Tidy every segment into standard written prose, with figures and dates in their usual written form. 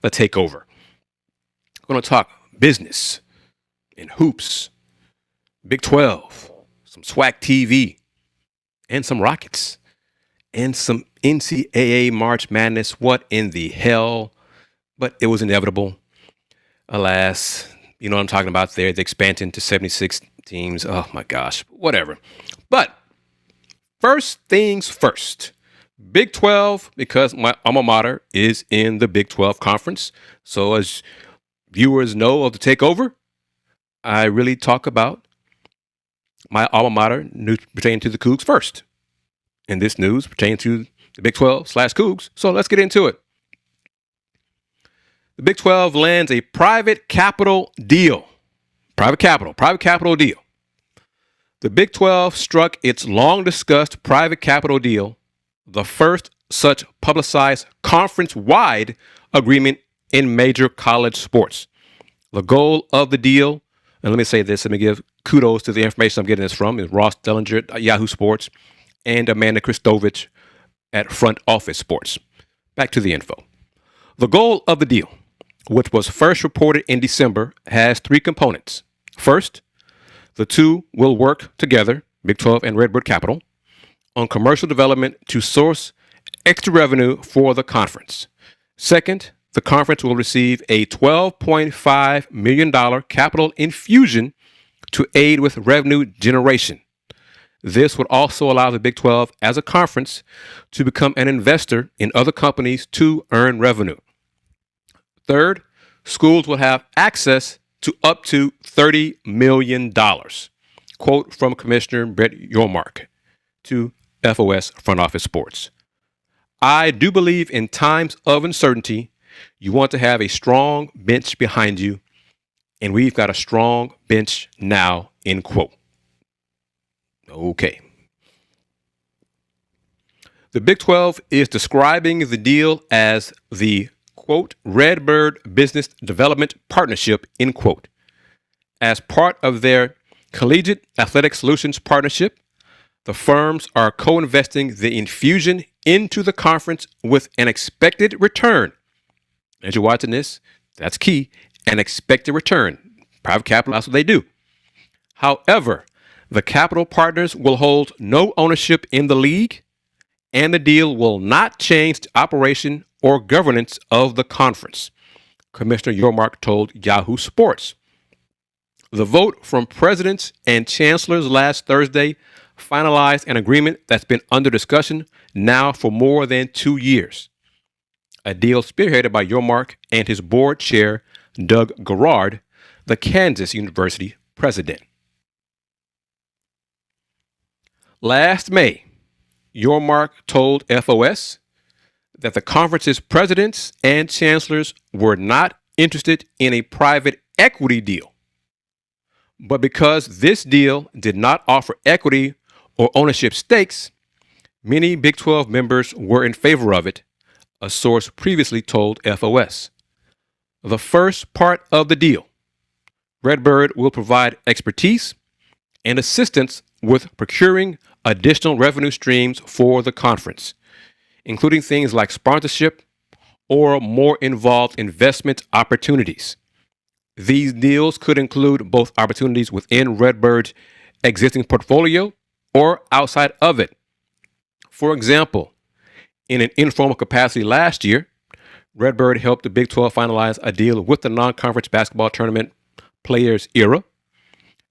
the Takeover. We're going to talk business and hoops, Big 12, some SWAC TV, and some Rockets, and some NCAA March Madness. What in the hell? But it was inevitable. Alas, you know what I'm talking about there, the expansion to 76 teams. Oh my gosh, whatever. But first things first, Big 12, because my alma mater is in the Big 12 conference. So as viewers know of the Takeover, I really talk about my alma mater news pertaining to the Cougs first. And this news pertaining to the Big 12/Cougs. So let's get into it. The Big 12 lands a private capital deal. Private capital deal. The Big 12 struck its long-discussed private capital deal, the first such publicized conference-wide agreement in major college sports. The goal of the deal, and let me say this, let me give kudos to the information I'm getting this from, is Ross Dellinger at Yahoo Sports and Amanda Kristovich at Front Office Sports. Back to the info. The goal of the deal, which was first reported in December, has three components. First, the two will work together, Big 12 and RedBird Capital, on commercial development to source extra revenue for the conference. Second, the conference will receive a $12.5 million capital infusion to aid with revenue generation. This would also allow the Big 12 as a conference to become an investor in other companies to earn revenue. Third, schools will have access to up to $30 million. Quote from Commissioner Brett Yormark to FOS Front Office Sports. I do believe in times of uncertainty, you want to have a strong bench behind you, and we've got a strong bench now, end quote. Okay. The Big 12 is describing the deal as the, quote, RedBird Business Development Partnership, end quote. As part of their Collegiate Athletic Solutions Partnership, the firms are co-investing the infusion into the conference with an expected return. As you're watching this, that's key, an expected return. Private capital, that's what they do. However, the capital partners will hold no ownership in the league, and the deal will not change the operation or governance of the conference, Commissioner Yormark told Yahoo Sports. The vote from presidents and chancellors last Thursday finalized an agreement that's been under discussion now for more than 2 years. A deal spearheaded by Yormark and his board chair, Doug Garrard, the Kansas University president. Last May, Yormark told FOS that the conference's presidents and chancellors were not interested in a private equity deal. But because this deal did not offer equity or ownership stakes, many Big 12 members were in favor of it, a source previously told FOS. The first part of the deal, RedBird will provide expertise and assistance with procuring additional revenue streams for the conference, including things like sponsorship or more involved investment opportunities. These deals could include both opportunities within RedBird's existing portfolio or outside of it. For example, in an informal capacity last year, RedBird helped the Big 12 finalize a deal with the non-conference basketball tournament Players Era,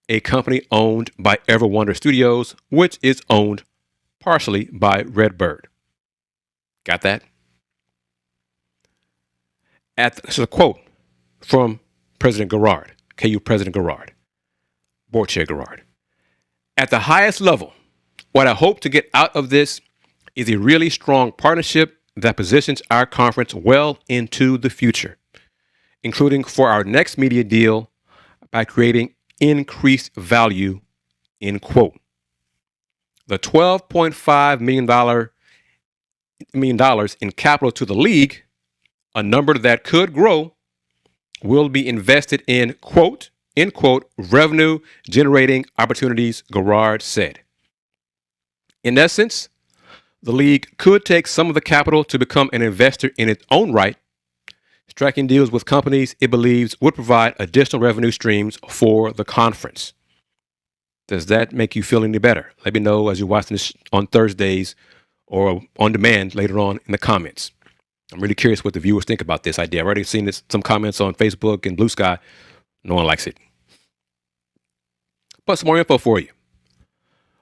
a company owned by Ever Wonder Studios, which is owned partially by RedBird. Got that? This is a quote from President Garrard, KU President Garrard, Board Chair Garrard. At the highest level, what I hope to get out of this is a really strong partnership that positions our conference well into the future, including for our next media deal by creating increased value, end quote. The $12.5 million in capital to the league, a number that could grow, will be invested in, quote, end quote, revenue generating opportunities, Garrard said. In essence, the league could take some of the capital to become an investor in its own right, striking deals with companies it believes would provide additional revenue streams for the conference. Does that make you feel any better? Let me know as you're watching this on Thursdays or on demand later on in the comments. I'm really curious what the viewers think about this idea. I've already seen some comments on Facebook and Blue Sky. No one likes it. But some more info for you.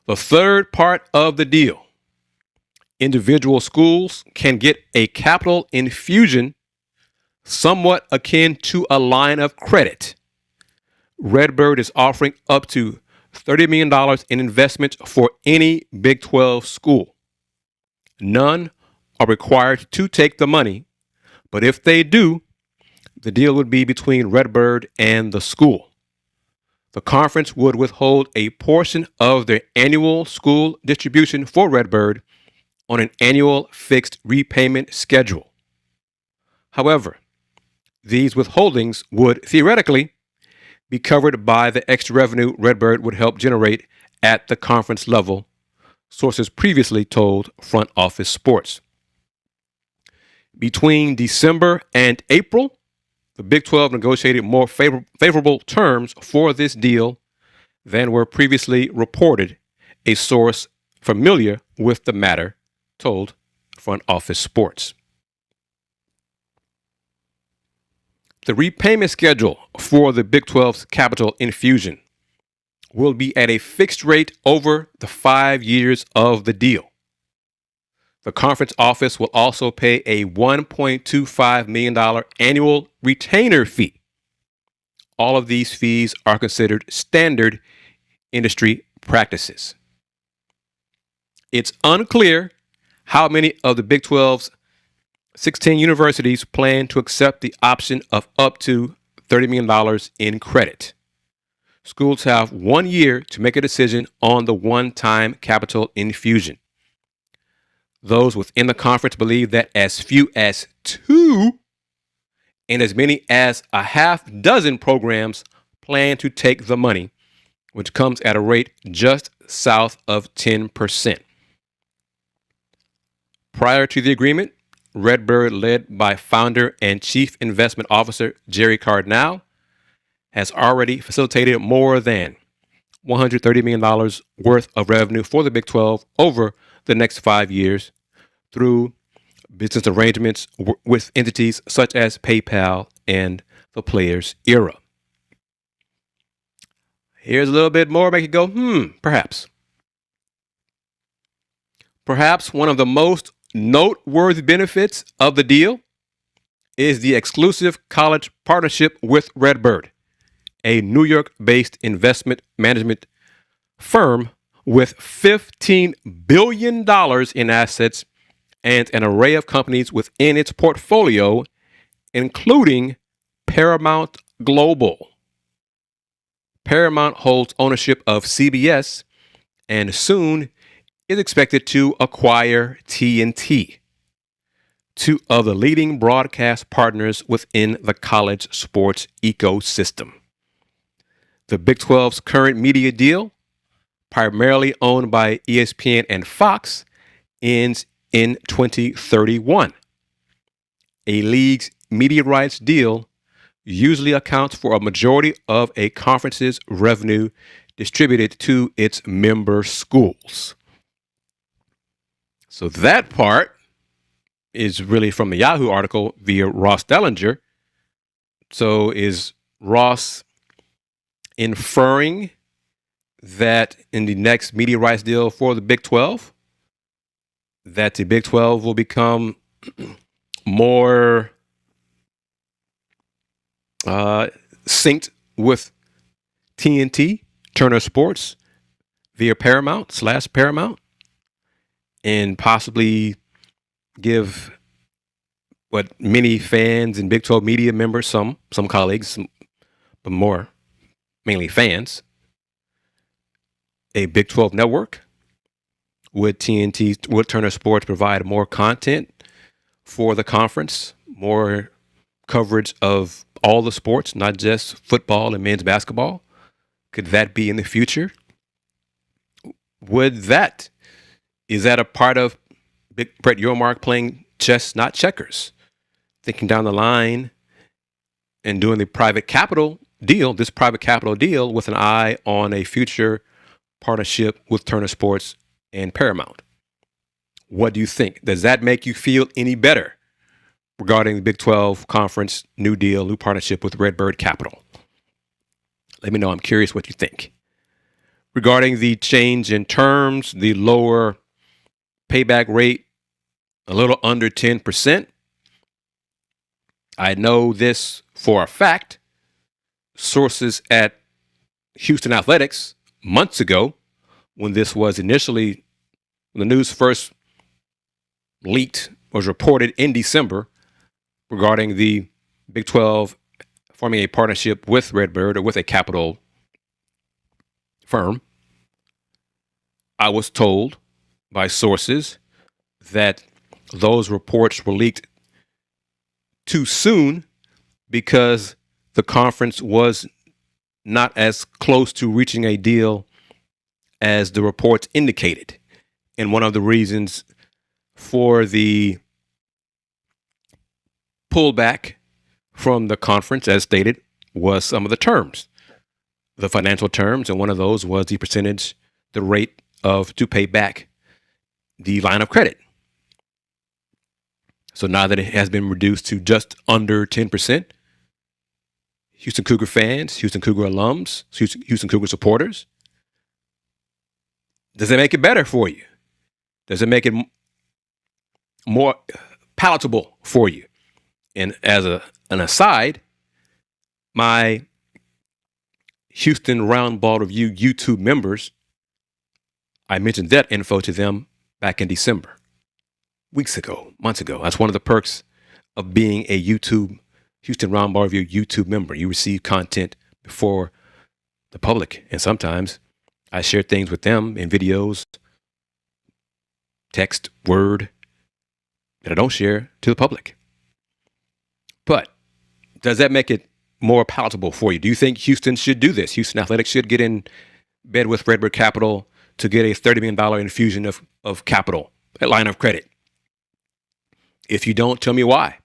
The third part of the deal. Individual schools can get a capital infusion somewhat akin to a line of credit. RedBird is offering up to $30 million in investment for any Big 12 school. None are required to take the money, but if they do, the deal would be between RedBird and the school. The conference would withhold a portion of their annual school distribution for RedBird on an annual fixed repayment schedule. However, these withholdings would theoretically be covered by the extra revenue RedBird would help generate at the conference level, sources previously told Front Office Sports. Between December and April, the Big 12 negotiated more favorable terms for this deal than were previously reported, a source familiar with the matter told Front Office Sports. The repayment schedule for the Big 12's capital infusion will be at a fixed rate over the 5 years of the deal. The conference office will also pay a $1.25 million annual retainer fee. All of these fees are considered standard industry practices. It's unclear how many of the Big 12's 16 universities plan to accept the option of up to $30 million in credit. Schools have 1 year to make a decision on the one-time capital infusion. Those within the conference believe that as few as 2 and as many as a half dozen programs plan to take the money, which comes at a rate just south of 10%. Prior to the agreement, RedBird, led by founder and chief investment officer Jerry Cardinal, has already facilitated more than $130 million worth of revenue for the Big 12 over the next 5 years through business arrangements with entities such as PayPal and the Players Era. Here's a little bit more, make it go, perhaps. Perhaps one of the most noteworthy benefits of the deal is the exclusive college partnership with RedBird, a New York-based investment management firm with $15 billion in assets and an array of companies within its portfolio, including Paramount Global. Paramount holds ownership of CBS and soon is expected to acquire TNT, two of the leading broadcast partners within the college sports ecosystem. The Big 12's current media deal, primarily owned by ESPN and Fox, ends in 2031. A league's media rights deal usually accounts for a majority of a conference's revenue distributed to its member schools. So that part is really from the Yahoo article via Ross Dellinger. So is Ross inferring that in the next media rights deal for the Big 12, that the Big 12 will become more synced with TNT, Turner Sports, via Paramount/Paramount, and possibly give what many fans and Big 12 media members, some colleagues, but more mainly fans, a Big 12 network. Would Turner Sports provide more content for the conference, more coverage of all the sports, not just football and men's basketball? Could that be in the future? Is that a part of Big Brett Yormark playing chess, not checkers? Thinking down the line, and doing the private capital deal, this private capital deal with an eye on a future partnership with Turner Sports and Paramount. What do you think? Does that make you feel any better regarding the Big 12 Conference new deal, new partnership with RedBird Capital? Let me know. I'm curious what you think. Regarding the change in terms, the lower payback rate, a little under 10%. I know this for a fact. Sources at Houston Athletics months ago, when this was initially, when the news first leaked, was reported in December regarding the Big 12 forming a partnership with RedBird or with a capital firm. I was told by sources that those reports were leaked too soon because the conference was not as close to reaching a deal as the reports indicated. And one of the reasons for the pullback from the conference, as stated, was some of the terms, the financial terms. And one of those was the percentage, the rate to pay back the line of credit. So now that it has been reduced to just under 10%, Houston Cougar fans, Houston Cougar alums, Houston Cougar supporters, does it make it better for you? Does it make it more palatable for you? And as an aside, my Houston Roundball Review YouTube members, I mentioned that info to them back in December. Weeks ago, months ago. That's one of the perks of being a Houston Roundball Review YouTube member. You receive content before the public. And sometimes I share things with them in videos, text, word, that I don't share to the public. But does that make it more palatable for you? Do you think Houston should do this? Houston Athletics should get in bed with RedBird Capital to get a $30 million infusion of capital, a line of credit? If you don't, tell me why.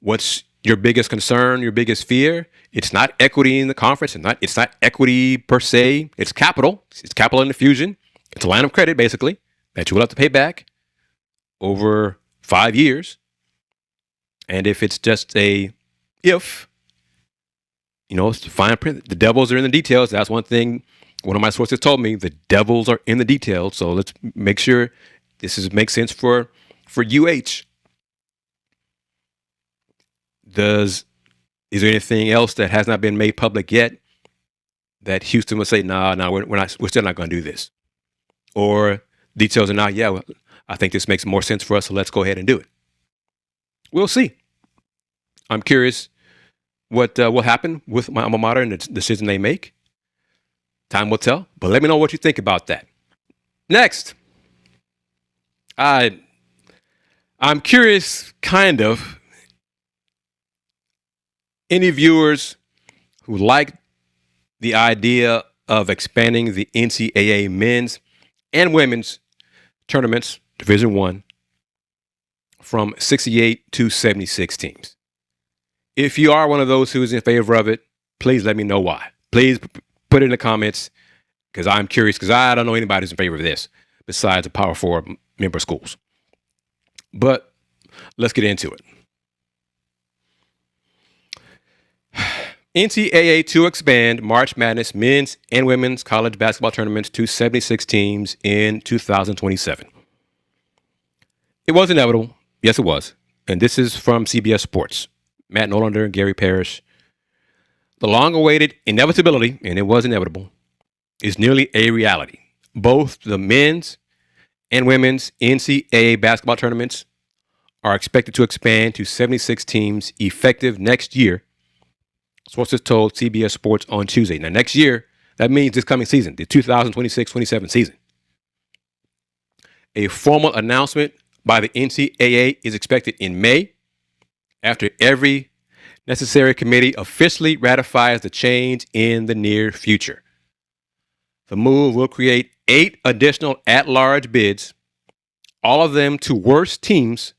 What's your biggest concern, your biggest fear? It's not equity in the conference. It's not equity per se. It's capital. It's capital infusion. It's a line of credit, basically, that you will have to pay back over 5 years. And if it's just it's the fine print. The devils are in the details. That's one thing one of my sources told me. The devils are in the details. So let's make sure makes sense for UH. Is there anything else that has not been made public yet that Houston would say, we're still not going to do this? Or details are not, I think this makes more sense for us, so let's go ahead and do it. We'll see. I'm curious what will happen with my alma mater and the decision they make. Time will tell, but let me know what you think about that. Next, I'm curious, kind of, any viewers who like the idea of expanding the NCAA men's and women's tournaments, Division I, from 68 to 76 teams. If you are one of those who is in favor of it, please let me know why. Please put it in the comments, because I'm curious, because I don't know anybody who's in favor of this besides the Power 4 member schools. But let's get into it. NCAA to expand March Madness men's and women's college basketball tournaments to 76 teams in 2027. It was inevitable. Yes, it was. And this is from CBS Sports. Matt Nolander and Gary Parrish. The long-awaited inevitability, and it was inevitable, is nearly a reality. Both the men's and women's NCAA basketball tournaments are expected to expand to 76 teams effective next year, sources told CBS Sports on Tuesday. Now, next year, that means this coming season, the 2026-27 season. A formal announcement by the NCAA is expected in May, after every necessary committee officially ratifies the change in the near future. The move will create 8 additional at-large bids, all of them to worse teams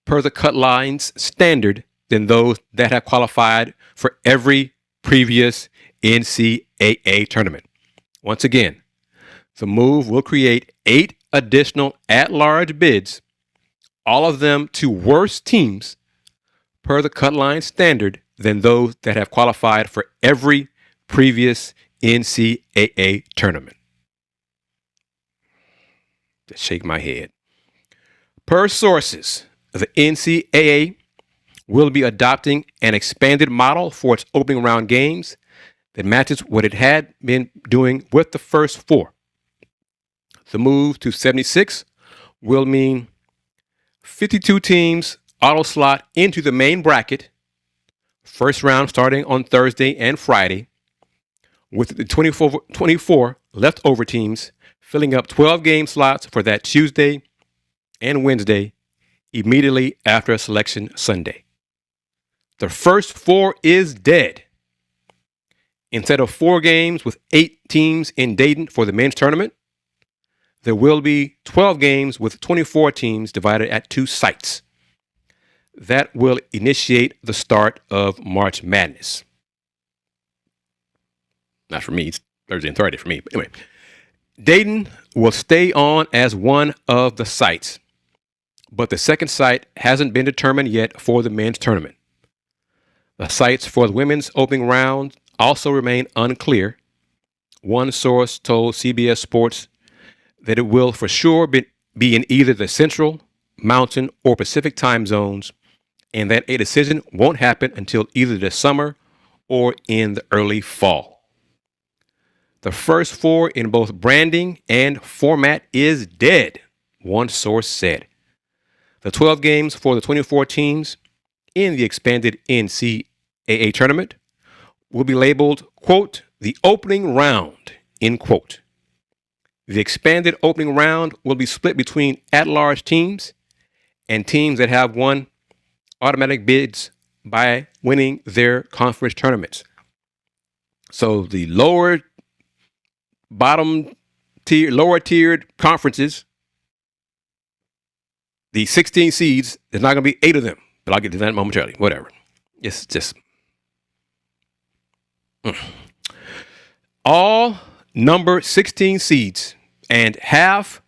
per the cut line's standard than those that have qualified for every previous NCAA tournament. Once again, the move will create 8 additional at-large bids, all of them to worse teams per the cut line standard than those that have qualified for every previous NCAA tournament. Just shake my head. Per sources, the NCAA will be adopting an expanded model for its opening round games that matches what it had been doing with the first 4. The move to 76 will mean 52 teams auto slot into the main bracket, first round starting on Thursday and Friday, with the 24 leftover teams filling up 12 game slots for that Tuesday and Wednesday immediately after Selection Sunday. The first 4 is dead. Instead of 4 games with 8 teams in Dayton for the men's tournament, there will be 12 games with 24 teams divided at 2 sites. That will initiate the start of March Madness. Not for me, it's Thursday and Friday for me. But anyway, Dayton will stay on as one of the sites, but the second site hasn't been determined yet for the men's tournament. The sites for the women's opening round also remain unclear. One source told CBS Sports that it will for sure be in either the Central, Mountain, or Pacific time zones, and that a decision won't happen until either the summer or in the early fall. The first 4 in both branding and format is dead, one source said. The 12 games for the 24 teams in the expanded NCAA tournament will be labeled, quote, the opening round, end quote. The expanded opening round will be split between at-large teams and teams that have won automatic bids by winning their conference tournaments. So the lower tiered conferences, the 16 seeds, there's not going to be 8 of them, but I'll get to that momentarily. Whatever. It's just all number 16 seeds and half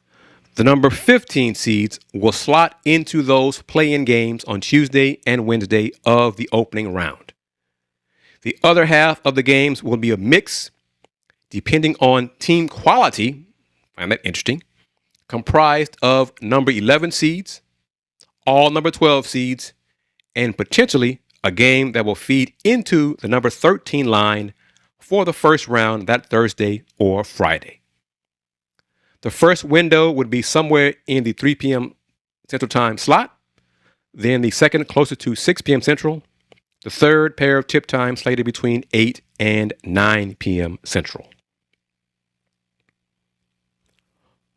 the number 15 seeds will slot into those play-in games on Tuesday and Wednesday of the opening round. The other half of the games will be a mix, depending on team quality, I find that interesting, comprised of number 11 seeds, all number 12 seeds, and potentially a game that will feed into the number 13 line for the first round that Thursday or Friday. The first window would be somewhere in the 3 p.m. Central Time slot, then the second closer to 6 p.m. Central, the third pair of tip times slated between 8 and 9 p.m. Central.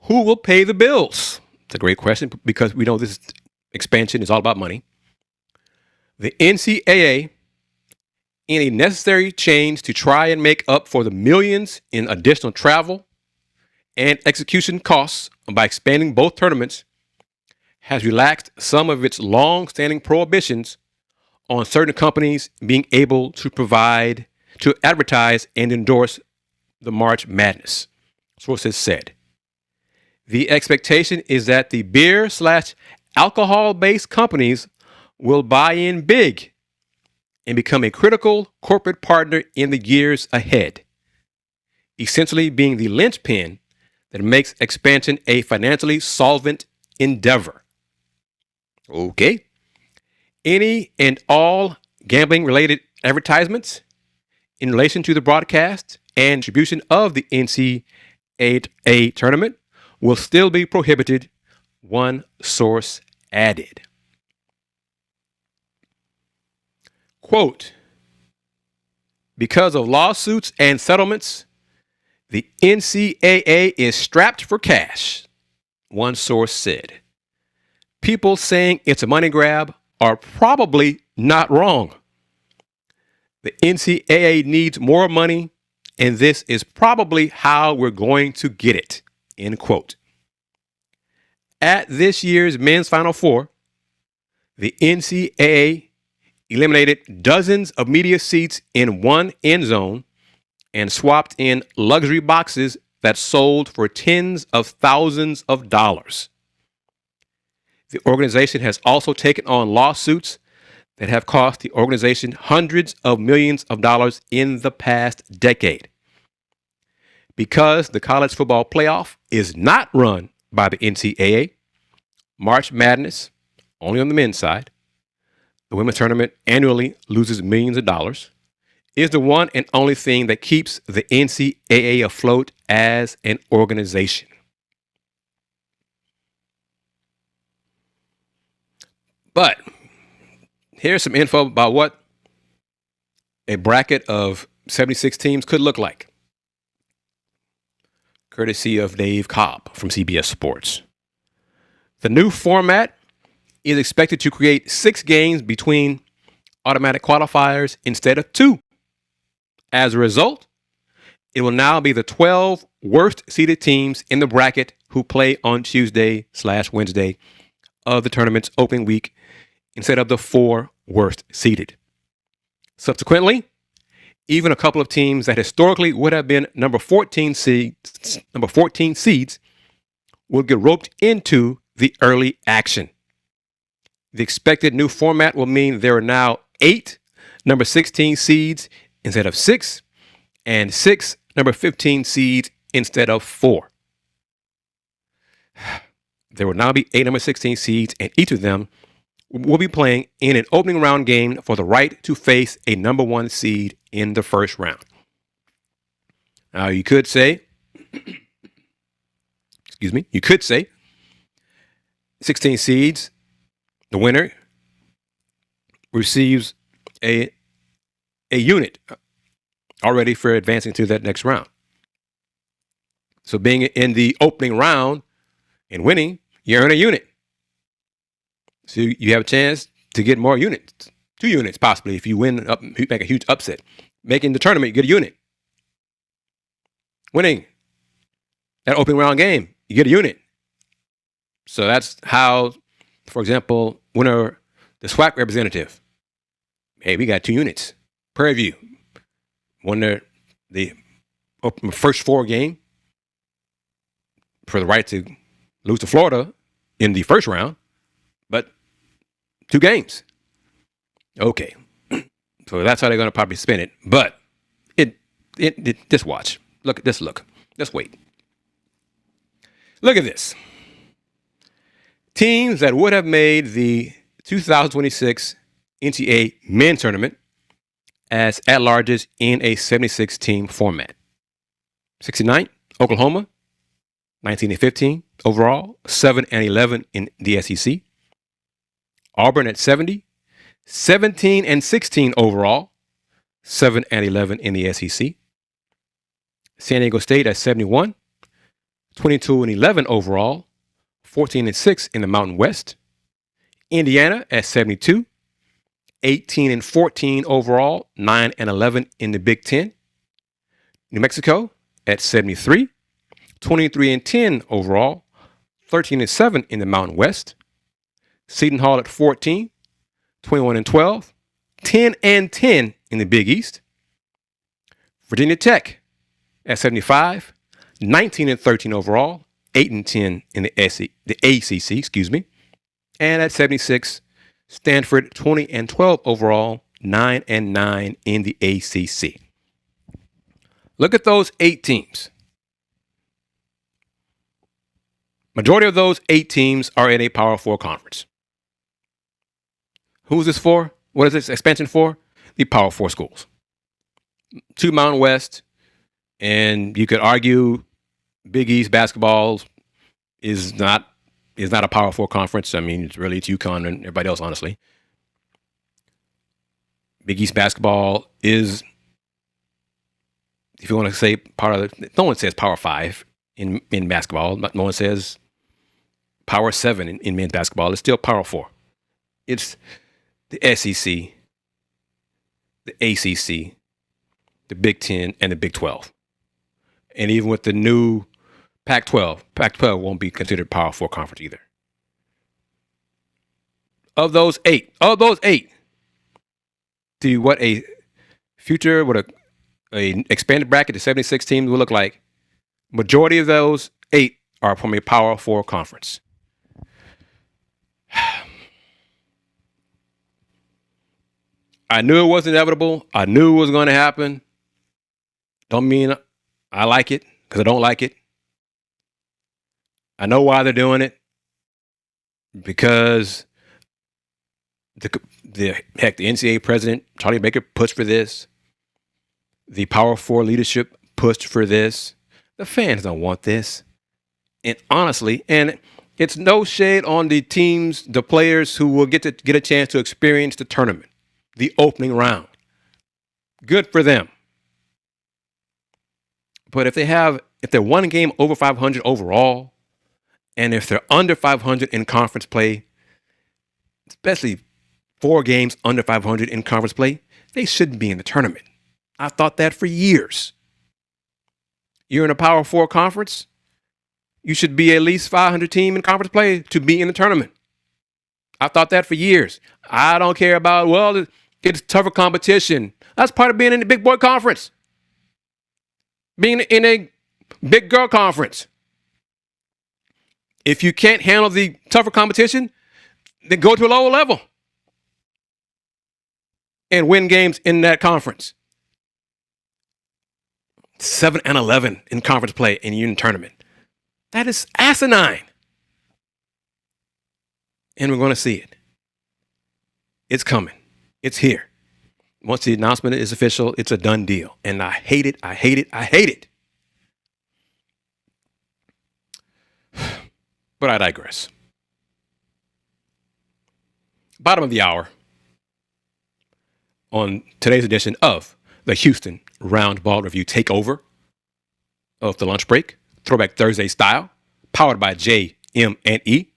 Who will pay the bills? It's a great question because we know this expansion is all about money. The NCAA, in a necessary change to try and make up for the millions in additional travel and execution costs by expanding both tournaments, has relaxed some of its long-standing prohibitions on certain companies being able to advertise and endorse the March Madness. Sources said. The expectation is that the beer/alcohol-based companies will buy in big and become a critical corporate partner in the years ahead, essentially being the linchpin that makes expansion a financially solvent endeavor. Okay. Any and all gambling-related advertisements in relation to the broadcast and distribution of the NCAA tournament will still be prohibited, one source added. Quote, because of lawsuits and settlements, the NCAA is strapped for cash, one source said. People saying it's a money grab are probably not wrong. The NCAA needs more money, and this is probably how we're going to get it, end quote. At this year's men's Final Four, the NCAA eliminated dozens of media seats in one end zone, and swapped in luxury boxes that sold for tens of thousands of dollars. The organization has also taken on lawsuits that have cost the organization hundreds of millions of dollars in the past decade. Because the college football playoff is not run by the NCAA, March Madness, only on the men's side, the women's tournament annually loses millions of dollars, is the one and only thing that keeps the NCAA afloat as an organization. But here's some info about what a bracket of 76 teams could look like, courtesy of Dave Cobb from CBS Sports. The new format is expected to create 6 games between automatic qualifiers instead of 2. As a result, it will now be the 12 worst seeded teams in the bracket who play on Tuesday/Wednesday of the tournament's opening week instead of the 4 worst seeded. Subsequently, even a couple of teams that historically would have been number 14 seeds will get roped into the early action. The expected new format will mean there are now 8 number 16 seeds instead of 6, and 6 number 15 seeds instead of 4. There will now be 8 number 16 seeds, and each of them will be playing in an opening round game for the right to face a number 1 seed in the first round. Now, you could say, 16 seeds, the winner receives a unit already for advancing to that next round. So being in the opening round and winning, you earn a unit. So you have a chance to get more units, 2 units possibly if you win, you make a huge upset. Making the tournament, you get a unit. Winning that opening round game, you get a unit. So that's how, for example, winner the SWAC representative, hey, we got 2 units. Prairie View won the first 4 game for the right to lose to Florida in the first round, but 2 games. Okay. So that's how they're going to probably spin it. But it just watch. Look at this. Just wait. Look at this. Teams that would have made the 2026 NCAA men's tournament as at-larges in a 76-team format. 69, Oklahoma, 19 and 15 overall, 7 and 11 in the SEC. Auburn at 70, 17 and 16 overall, 7 and 11 in the SEC. San Diego State at 71, 22 and 11 overall, 14 and 6 in the Mountain West. Indiana at 72, 18 and 14 overall, 9 and 11 in the Big Ten. New Mexico at 73, 23 and 10 overall, 13 and 7 in the Mountain West. Seton Hall at 14, 21 and 12, 10 and 10 in the Big East. Virginia Tech at 75, 19 and 13 overall, 8 and 10 in the ACC, And at 76, Stanford 20 and 12 overall, 9 and 9 in the ACC. Look at those 8 teams. Majority of those 8 teams are in a Power 4 conference. Who's this for? What is this expansion for? The Power 4 schools. 2 Mountain West, and you could argue Big East basketball is not a Power 4 conference. I mean, it's UConn and everybody else, honestly. Big East basketball is, if you want to say part of the, no one says Power 5 in basketball. No one says Power 7 in men's basketball. It's still Power 4. It's the SEC, the ACC, the Big 10, and the Big 12. And even with the new Pac-12 won't be considered Power 4 conference either. Of those eight, to what a future with a expanded bracket to 76 teams will look like, majority of those 8 are from a Power 4 conference. I knew it was inevitable. I knew it was going to happen. Don't mean I like it, because I don't like it. I know why they're doing it. Because the NCAA president, Charlie Baker, pushed for this. The Power 4 leadership pushed for this. The fans don't want this. And honestly, and it's no shade on the teams, the players who will get a chance to experience the tournament, the opening round. Good for them. But if they're one game over 500 overall, and if they're under 500 in conference play, especially 4 games under 500 in conference play, they shouldn't be in the tournament. I thought that for years. You're in a Power 4 conference, you should be at least 500 team in conference play to be in the tournament. I thought that for years. I don't care about, well, it's tougher competition. That's part of being in the big boy conference. Being in a big girl conference. If you can't handle the tougher competition, then go to a lower level and win games in that conference. 7-11 in conference play and you're in tournament. That is asinine. And we're going to see it. It's coming. It's here. Once the announcement is official, it's a done deal. And I hate it. I hate it. I hate it. But I digress. Bottom of the hour on today's edition of the Houston Roundball Review Takeover of the lunch break, Throwback Thursday style, powered by JM&E.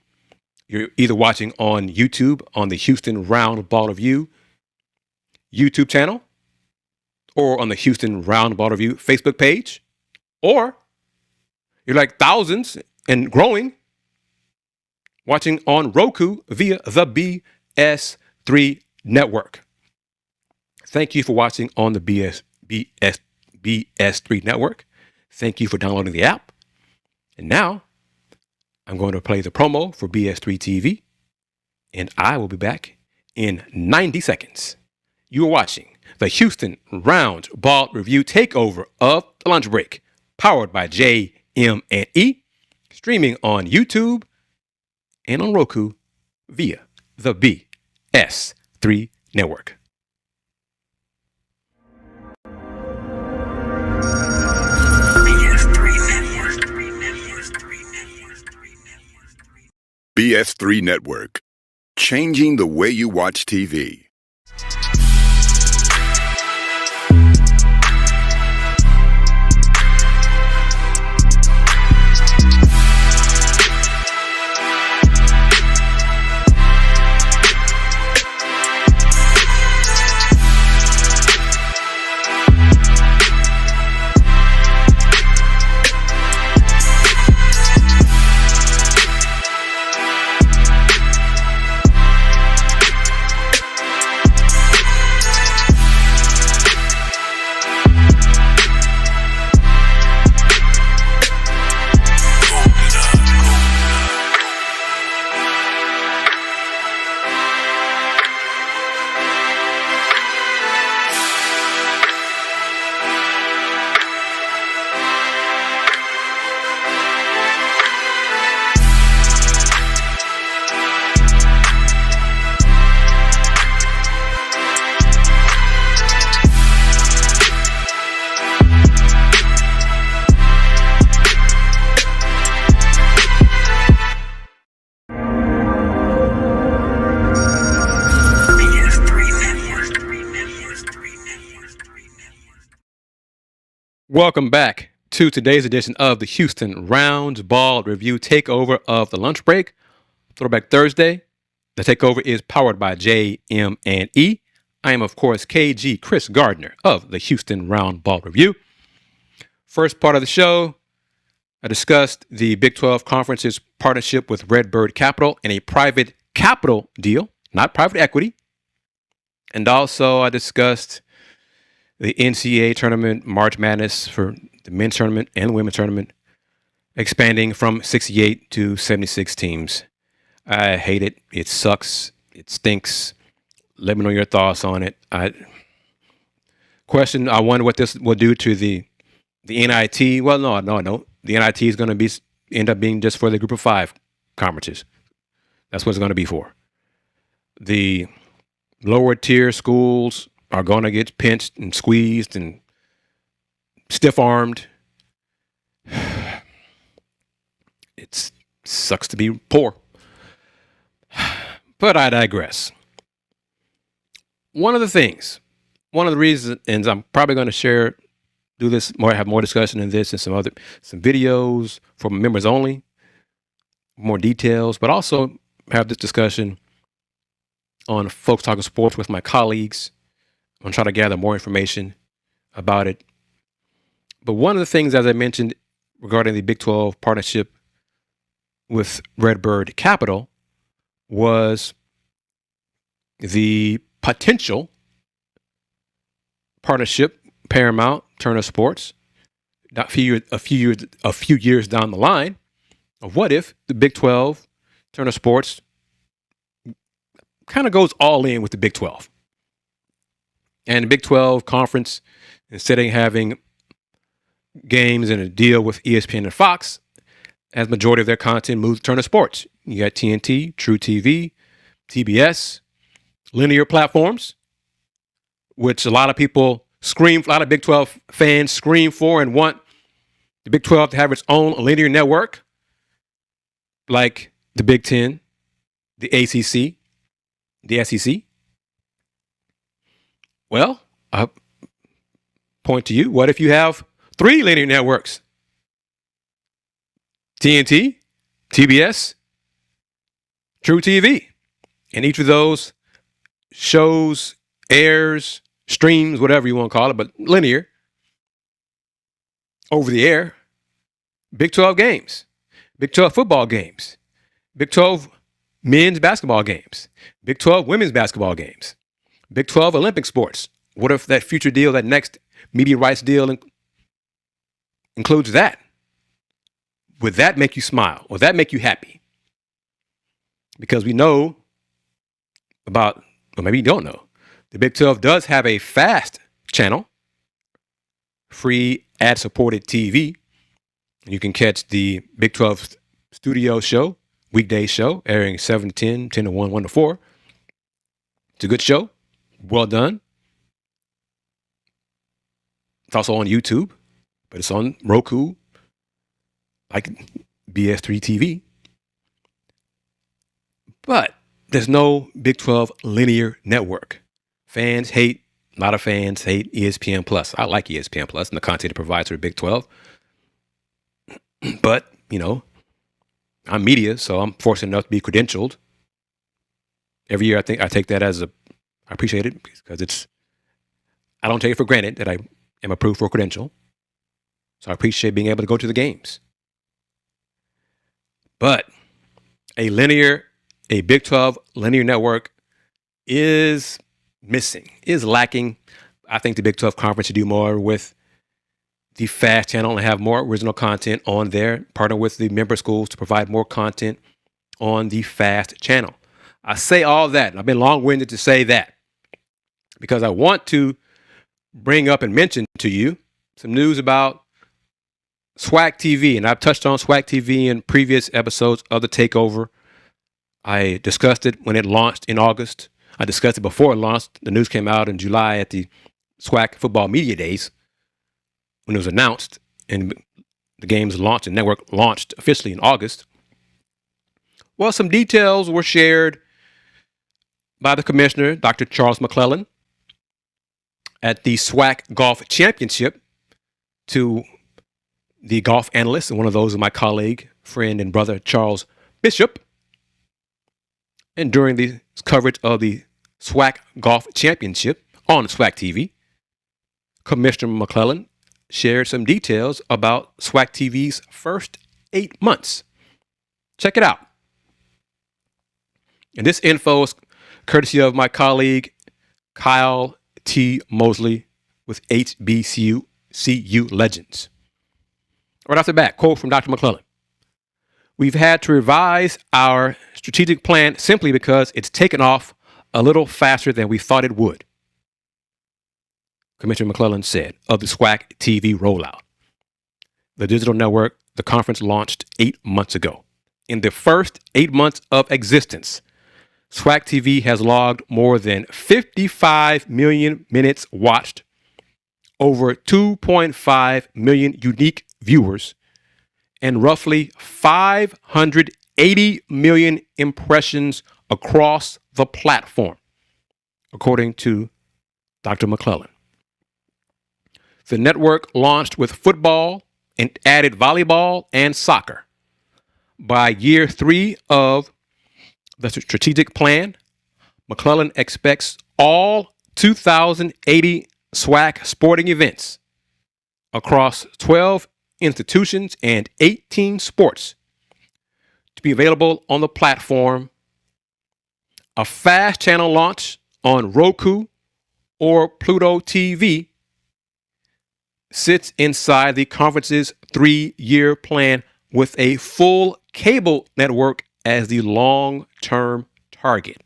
You're either watching on YouTube on the Houston Roundball Review YouTube channel, or on the Houston Roundball Review Facebook page, or you're like thousands and growing watching on Roku via the BS3 Network. Thank you for watching on the BS3 Network. Thank you for downloading the app. And now I'm going to play the promo for BS3 TV, and I will be back in 90 seconds. You are watching the Houston Roundball Review Takeover of the Lunch Break, powered by JM&E, streaming on YouTube and on Roku via the BS3 Network. BS3 Network, changing the way you watch TV. Welcome back to today's edition of the Houston Roundball Review Takeover of the Lunch Break, Throwback Thursday. The takeover is powered by JM&E. I am, of course, KG Kris Gardner of the Houston Roundball Review. First part of the show, I discussed the Big 12 Conference's partnership with RedBird Capital in a private capital deal, not private equity. And also I discussed the NCAA tournament, March Madness for the men's tournament and the women's tournament, expanding from 68 to 76 teams. I hate it. It sucks. It stinks. Let me know your thoughts on it. I wonder what this will do to the NIT. Well, no. The NIT is going to end up being just for the group of 5 conferences. That's what it's going to be for. The lower tier schools are going to get pinched and squeezed and stiff-armed. It sucks to be poor. But I digress. One of the reasons, and I'm probably going to have more discussion in this and some videos for members only, more details, but also have this discussion on Folks Talking Sports with my colleagues. I'm going to try to gather more information about it. But one of the things, as I mentioned, regarding the Big 12 partnership with RedBird Capital was the potential partnership, Paramount, Turner Sports, a few years down the line, of what if the Big 12, Turner Sports, kind of goes all in with the Big 12. And the Big 12 conference, instead of having games and a deal with ESPN and Fox, as majority of their content moves to Turner Sports. You got TNT, True TV, TBS, linear platforms, which a lot of Big 12 fans scream for and want the Big 12 to have its own linear network, like the Big 10, the ACC, the SEC. Well, I point to you. What if you have 3 linear networks? TNT, TBS, True TV. And each of those shows, airs, streams, whatever you want to call it, but linear, over the air, Big 12 games, Big 12 football games, Big 12 men's basketball games, Big 12 women's basketball games, Big 12 Olympic sports. What if that future deal, that next media rights deal includes that? Would that make you smile? Would that make you happy? Because we know or maybe you don't know, the Big 12 does have a FAST channel, free ad-supported TV. And you can catch the Big 12 studio show, weekday show, airing 7 to 10, 10 to 1, 1 to 4. It's a good show. Well done. It's also on YouTube, but it's on Roku, like BS3 TV. But there's no Big 12 linear network. A lot of fans hate ESPN Plus. I like ESPN Plus and the content it provides for the Big 12. But, I'm media, so I'm fortunate enough to be credentialed. Every year I take that I appreciate it because I don't take it for granted that I am approved for a credential. So I appreciate being able to go to the games. But a Big 12 linear network is lacking. I think the Big 12 conference should do more with the FAST channel and have more original content on there, partner with the member schools to provide more content on the FAST channel. I say all that, and I've been long-winded to say that because I want to bring up and mention to you some news about SWAC TV. And I've touched on SWAC TV in previous episodes of the Takeover. I discussed it when it launched in August. I discussed it before it launched. The news came out in July at the SWAC Football Media Days when it was announced, and the game's launched and network launched officially in August. Well, some details were shared by the commissioner, Dr. Charles McClellan, at the SWAC Golf Championship to the golf analyst, and one of those is my colleague, friend, and brother, Charles Bishop. And during the coverage of the SWAC Golf Championship on SWAC TV, Commissioner McClellan shared some details about SWAC TV's first 8 months. Check it out. And this info is courtesy of my colleague, Kyle T. Mosley with HBCU legends. Right off the bat, quote from Dr. McClellan. We've had to revise our strategic plan simply because it's taken off a little faster than we thought it would, Commissioner McClellan said of the SWAC TV rollout. The digital network, the conference launched 8 months ago. In the first 8 months of existence, SWAC TV has logged more than 55 million minutes watched, over 2.5 million unique viewers, and roughly 580 million impressions across the platform, according to Dr. McClellan. The network launched with football and added volleyball and soccer. By year 3 of the strategic plan, McClellan expects all 2,080 SWAC sporting events across 12 institutions and 18 sports to be available on the platform. A fast channel launch on Roku or Pluto TV sits inside the conference's 3-year plan with a full cable network as the long-term target.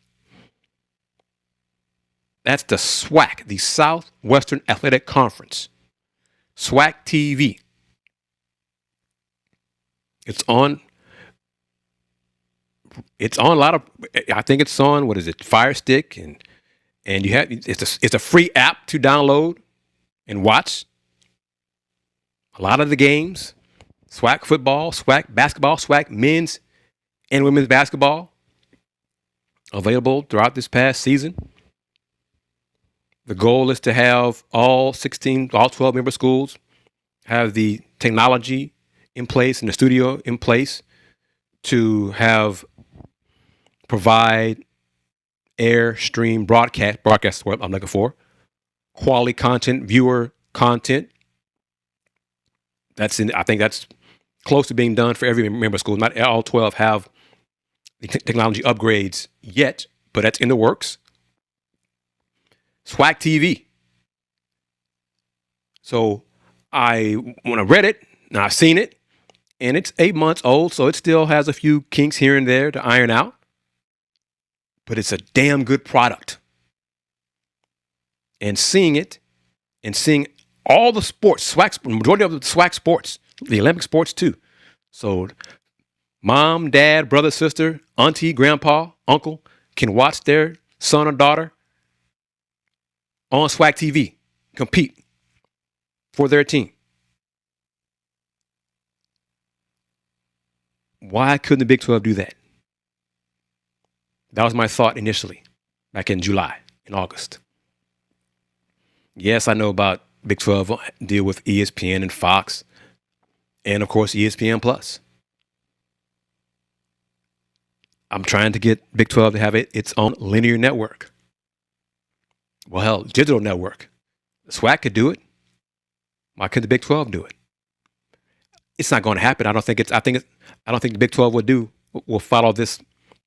That's the SWAC, the Southwestern Athletic Conference. SWAC TV. It's on a lot of, I think it's on, what is it, Fire Stick, and you have, it's a free app to download and watch. A lot of the games, SWAC football, SWAC basketball, SWAC men's and women's basketball, available throughout this past season. The goal is to have all 12 member schools have the technology in place and the studio in place to provide air stream broadcast is what I'm looking for, quality content, viewer content. I think that's close to being done for every member school. Not all 12 have the technology upgrades yet, but that's in the works. SWAC TV. So when I read it, now I've seen it, and it's 8 months old, so it still has a few kinks here and there to iron out. But it's a damn good product. And seeing it, and seeing all the sports, majority of the SWAC sports, the Olympic sports too. So mom, dad, brother, sister, auntie, grandpa, uncle can watch their son or daughter on SWAC TV, compete for their team. Why couldn't the Big 12 do that? That was my thought initially, back in July, in August. Yes, I know about Big 12 deal with ESPN and Fox, and of course ESPN Plus. I'm trying to get Big 12 to have its own linear network. Well, hell, digital network. SWAC could do it. Why couldn't the Big 12 do it? It's not going to happen. I don't think the Big 12 will follow this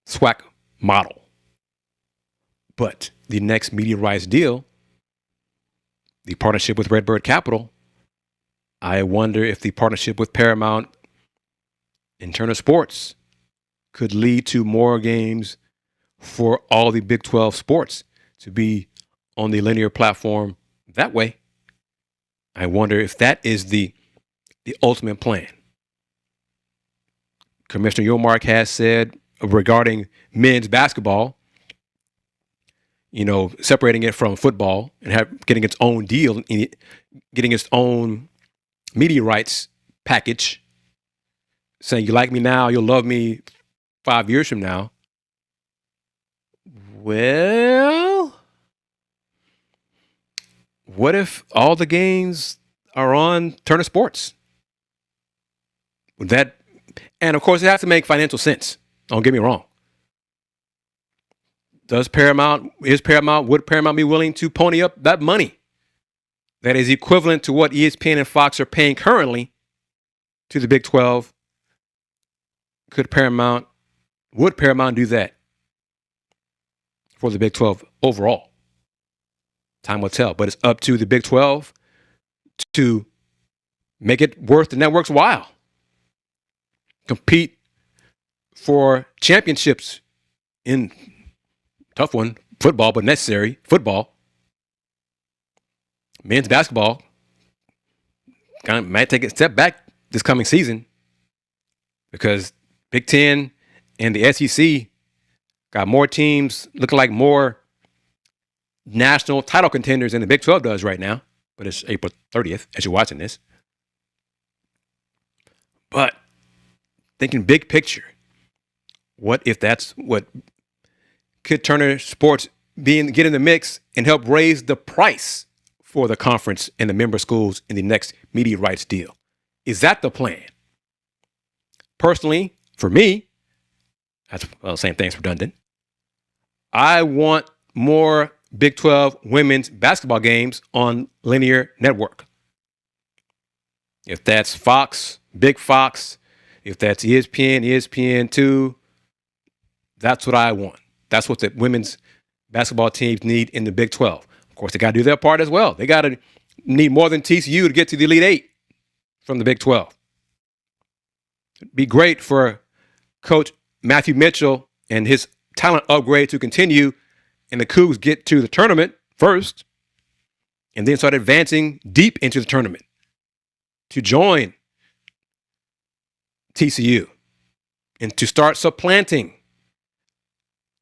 SWAC model. But the next media rights deal, the partnership with RedBird Capital, I wonder if the partnership with Paramount and Turner Sports could lead to more games for all the Big 12 sports to be on the linear platform that way. I wonder if that is the ultimate plan. Commissioner Yormark has said regarding men's basketball, separating it from football and getting its own deal, getting its own media rights package, saying you like me now, you'll love me 5 years from now. Well, what if all the games are on Turner Sports? Would that, and of course it has to make financial sense. Don't get me wrong. Would Paramount be willing to pony up that money that is equivalent to what ESPN and Fox are paying currently to the Big 12? Would Paramount do that for the Big 12 overall? Time will tell. But it's up to the Big 12 to make it worth the network's while. Compete for championships in tough one, football, but necessary football. Men's basketball kind of might take a step back this coming season because Big Ten and the SEC got more teams looking like more national title contenders than the Big 12 does right now. But it's April 30th as you're watching this. But thinking big picture, what if that's what could Turner Sports get in the mix and help raise the price for the conference and the member schools in the next media rights deal? Is that the plan? Personally, for me, same thing's redundant. I want more Big 12 women's basketball games on linear network. If that's Fox, Big Fox, if that's ESPN, ESPN2, that's what I want. That's what the women's basketball teams need in the Big 12. Of course, they got to do their part as well. They got to need more than TCU to get to the Elite Eight from the Big 12. It'd be great for Coach Matthew Mitchell and his talent upgrade to continue and the Cougs get to the tournament first and then start advancing deep into the tournament to join TCU and to start supplanting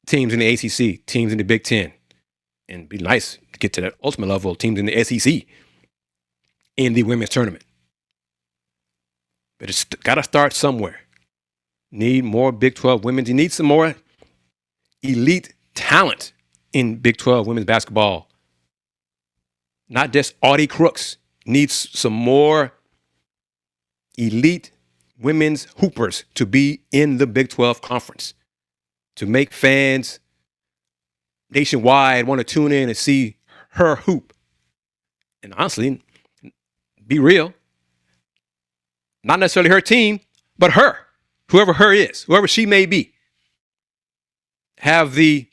teams in the ACC, teams in the Big Ten. And it'd be nice to get to that ultimate level of teams in the SEC in the women's tournament. But it's got to start somewhere. Need more Big 12 women's. You need some more elite talent in Big 12 women's basketball. Not just Audie Crooks. Needs some more elite women's hoopers to be in the Big 12 conference, to make fans nationwide want to tune in and see her hoop. And honestly, be real, not necessarily her team, but her, whoever her is, whoever she may be. Have the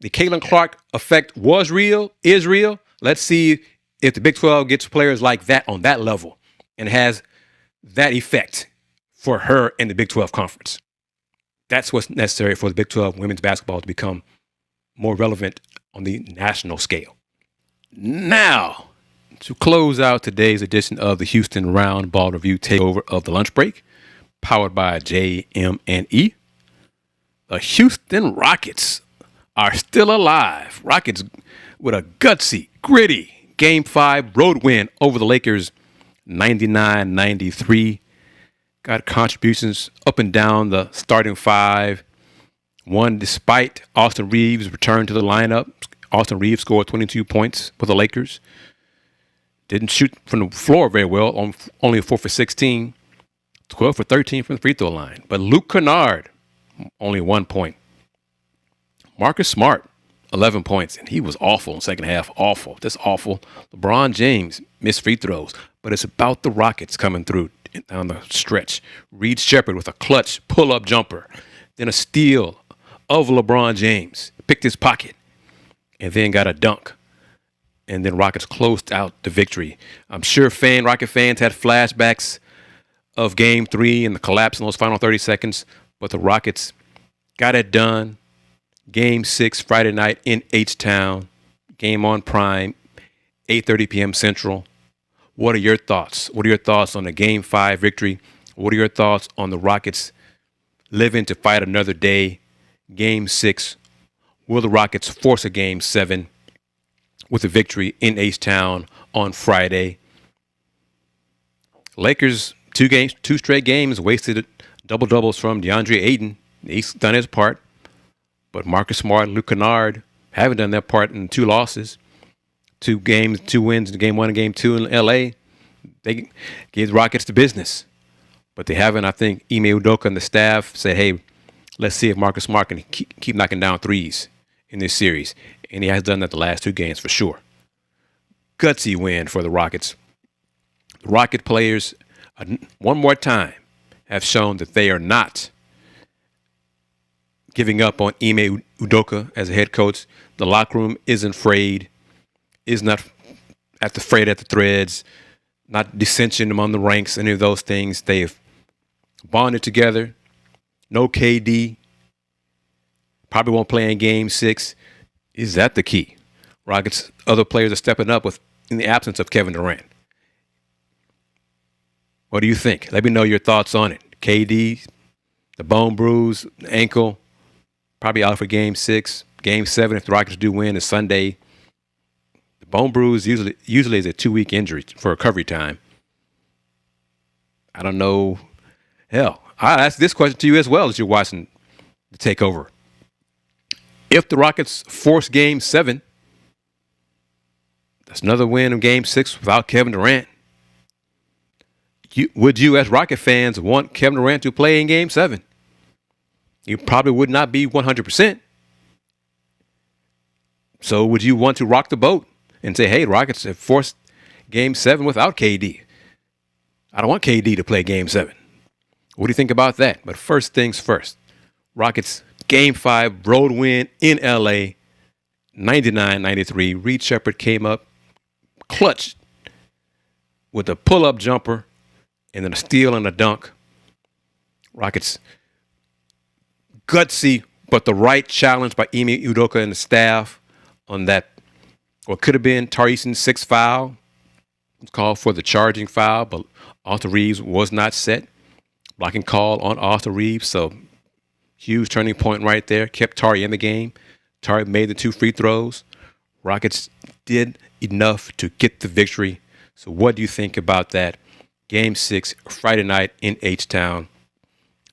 Caitlin Clark effect was real, is real. Let's see if the Big 12 gets players like that on that level and has that effect for her in the Big 12 conference. That's what's necessary for the Big 12 women's basketball to become more relevant on the national scale. Now, to close out today's edition of the Houston Roundball Review Takeover of the Lunch Break, powered by JM&E, the Houston Rockets are still alive. Rockets with a gutsy, gritty Game 5 road win over the Lakers 99-93. Got contributions up and down the starting five. One despite Austin Reeves' return to the lineup. Austin Reeves scored 22 points for the Lakers. Didn't shoot from the floor very well, only 4 for 16. 12 for 13 from the free throw line. But Luke Kennard, only 1 point. Marcus Smart, 11 points, and he was awful in the second half. Awful, just awful. LeBron James missed free throws, but it's about the Rockets coming through down the stretch. Reed Shepherd with a clutch pull-up jumper, then a steal of LeBron James, picked his pocket, and then got a dunk. And then Rockets closed out the victory. I'm sure Rocket fans had flashbacks of Game 3 and the collapse in those final 30 seconds, but the Rockets got it done. Game 6 Friday night in H-Town. Game on Prime, 8:30 p.m. Central. What are your thoughts? What are your thoughts on the Game 5 victory? What are your thoughts on the Rockets living to fight another day? Game 6. Will the Rockets force a Game 7 with a victory in H-Town on Friday? Lakers, two straight games, wasted double-doubles from DeAndre Ayton. He's done his part. But Marcus Smart and Luke Kennard haven't done their part in 2 losses. 2 wins in Game 1 and Game 2 in L.A. They gave the Rockets the business. But they haven't, I think, Ime Udoka and the staff said, hey, let's see if Marcus Smart can keep knocking down threes in this series. And he has done that the last 2 games for sure. Gutsy win for the Rockets. The Rocket players, one more time, have shown that they are not giving up on Ime Udoka as a head coach. The locker room isn't afraid. is not frayed at the threads, not dissension among the ranks, any of those things. They've bonded together. No KD. Probably won't play in Game 6. Is that the key? Rockets, other players are stepping up in the absence of Kevin Durant. What do you think? Let me know your thoughts on it. KD, the bone bruise, the ankle, probably out for Game 6. Game 7, if the Rockets do win, is Sunday. The bone bruise usually is a 2-week injury for recovery time. I don't know. Hell, I'll ask this question to you as well as you're watching the Takeover. If the Rockets force Game 7, that's another win in Game 6 without Kevin Durant. Would you, as Rocket fans, want Kevin Durant to play in Game 7? You probably would not be 100%. So would you want to rock the boat and say, hey, Rockets have forced Game 7 without KD? I don't want KD to play Game 7. What do you think about that? But first things first. Rockets Game 5 road win in LA, 99-93. Reed Sheppard came up clutch with a pull-up jumper and then a steal and a dunk. Rockets gutsy, but the right challenge by Ime Udoka and the staff on that, what could have been Tari Eason's 6th foul. It was called for the charging foul, but Austin Reeves was not set. Blocking call on Austin Reeves, so huge turning point right there. Kept Tari in the game. Tari made the 2 free throws. Rockets did enough to get the victory. So what do you think about that? Game 6, Friday night in H-Town.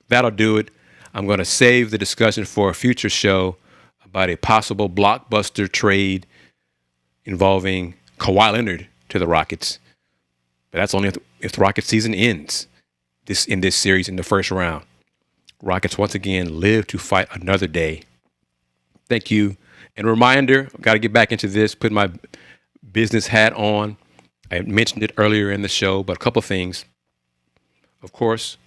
That'll do it. I'm going to save the discussion for a future show about a possible blockbuster trade involving Kawhi Leonard to the Rockets. But that's only if the Rockets season ends in this series in the first round. Rockets once again live to fight another day. Thank you. And a reminder, I've got to get back into this, put my business hat on. I mentioned it earlier in the show, but a couple things. Of course,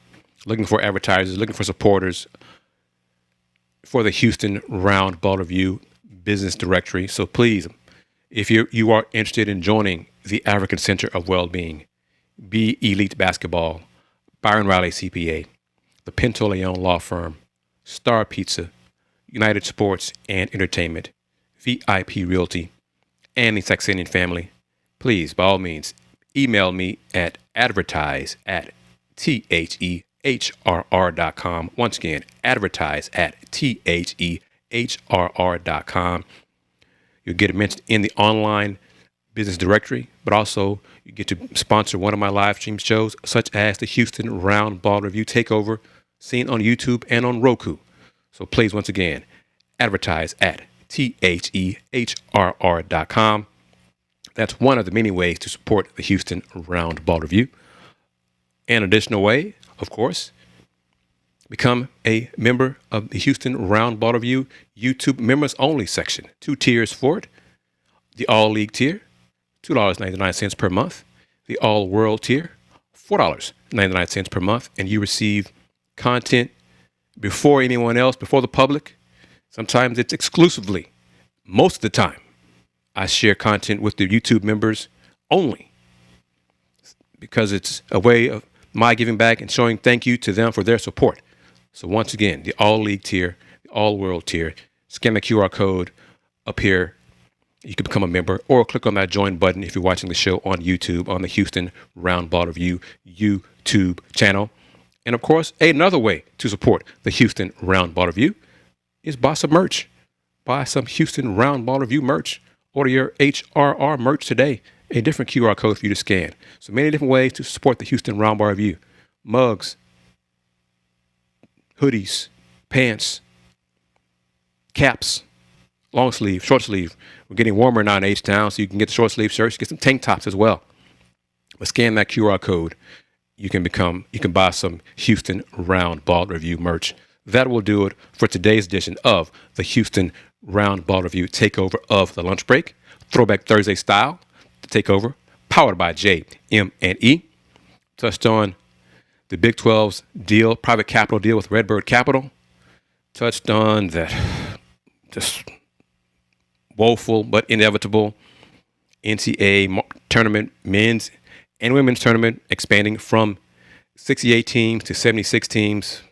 looking for advertisers, looking for supporters for the Houston Roundball Review business directory. So please, if you are interested in joining the African Center of Wellbeing, Be Elite Basketball, Byron Riley CPA, the Pinto Leon Law Firm, Star Pizza, United Sports and Entertainment, VIP Realty, and the Saxenian family, please, by all means, email me at advertise@thehrr.com. Once again, advertise@thehrr.com. You'll get it mentioned in the online business directory, but also you get to sponsor one of my live stream shows, such as the Houston Roundball Review Takeover, seen on YouTube and on Roku. So please, once again, advertise at thehrr.com. That's one of the many ways to support the Houston Roundball Review. An additional way, of course, become a member of the Houston Roundball Review YouTube members only section. 2 tiers for it. The All League tier, $2.99 per month. The All World tier, $4.99 per month. And you receive content before anyone else, before the public. Sometimes it's exclusively. Most of the time, I share content with the YouTube members only because it's a way of my giving back and showing thank you to them for their support. So once again, the All League tier, the All World tier, scan the QR code up here. You can become a member or click on that join button if you're watching the show on YouTube, on the Houston Roundball Review YouTube channel. And of course, another way to support the Houston Roundball Review is buy some merch. Buy some Houston Roundball Review merch. Order your HRR merch today. A different QR code for you to scan. So many different ways to support the Houston Roundball Review. Mugs, hoodies, pants, caps, long sleeve, short sleeve. We're getting warmer now in H-Town, so you can get the short sleeve shirts, get some tank tops as well. But scan that QR code. You can buy some Houston Roundball Review merch. That will do it for today's edition of the Houston Roundball Review Takeover of the Lunch Break. Throwback Thursday style. The Takeover, powered by JM&E. Touched on the Big 12's deal, private capital deal with RedBird Capital. Touched on that just woeful but inevitable NCAA tournament, men's and women's tournament, expanding from 68 teams to 76 teams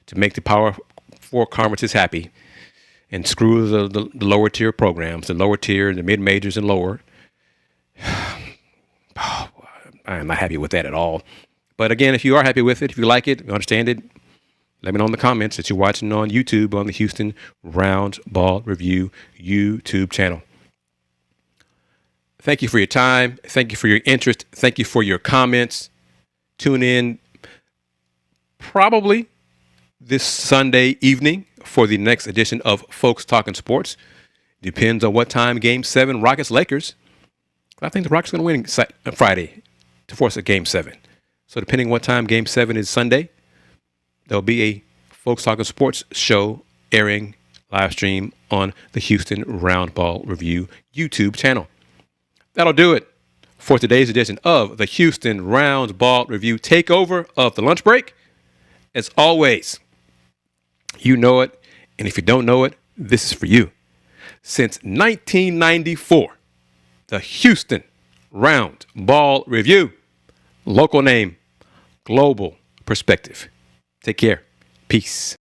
to make the Power Four conferences happy and screw the lower tier programs, the lower tier, the mid majors and lower. I am not happy with that at all. But again, if you are happy with it, if you like it, you understand it, let me know in the comments that you're watching on YouTube on the Houston Roundball Review YouTube channel. Thank you for your time. Thank you for your interest. Thank you for your comments. Tune in probably this Sunday evening for the next edition of Folks Talking Sports. Depends on what time Game 7 Rockets-Lakers. I think the Rockets are going to win Friday to force a Game 7. So depending on what time Game 7 is Sunday, there'll be a Folks Talking Sports show airing live stream on the Houston Roundball Review YouTube channel. That'll do it for today's edition of the Houston Roundball Review Takeover of the Lunch Break. As always, you know it, and if you don't know it, this is for you. Since 1994, the Houston Roundball Review. Local name, global perspective. Take care. Peace.